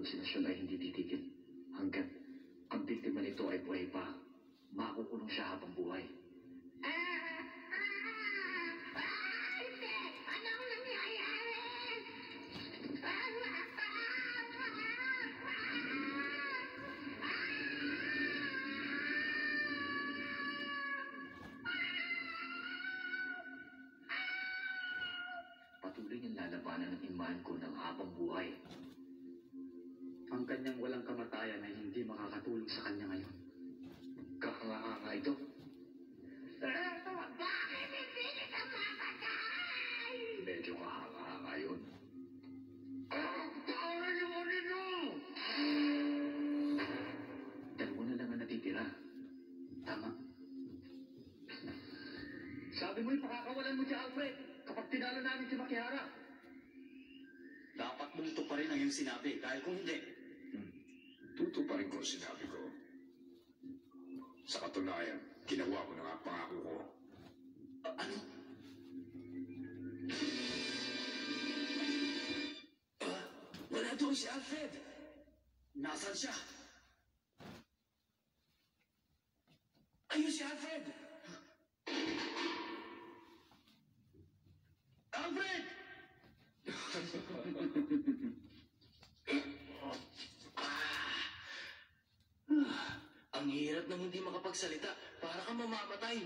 halusinasyon ay hindi titigil hanggat ang biktima nito ay buhay pa. Makukulong siya habang buhay. Anong nangyayari? Patuloy niyang lalabanan ng imahan ko ng habang buhay. Ang kanyang walang kamatayan ay hindi makakatulong sa kanya ngayon. Kakanganga ito. Bakit hindi kita mapatay? Medyo kahanga-hanga yun. Tawanan niyo mo nito! Dalawa na lang ang natitira. Tama. Sabi mo pakakawalan mo si Alfred kapag tinalo namin si Makihara. Dapat mong tuparin ang iyong sinabi, dahil kung hindi... Tutuparin ko ang sinabi ko. Sa katunayan, ginawa ko na nga pangako ko. Ano? Wala doon si Alfred! Nasaan siya? Ayun si Alfred! Alfred! Ang hirap nang hindi makapagsalita. Para kang mamamatay.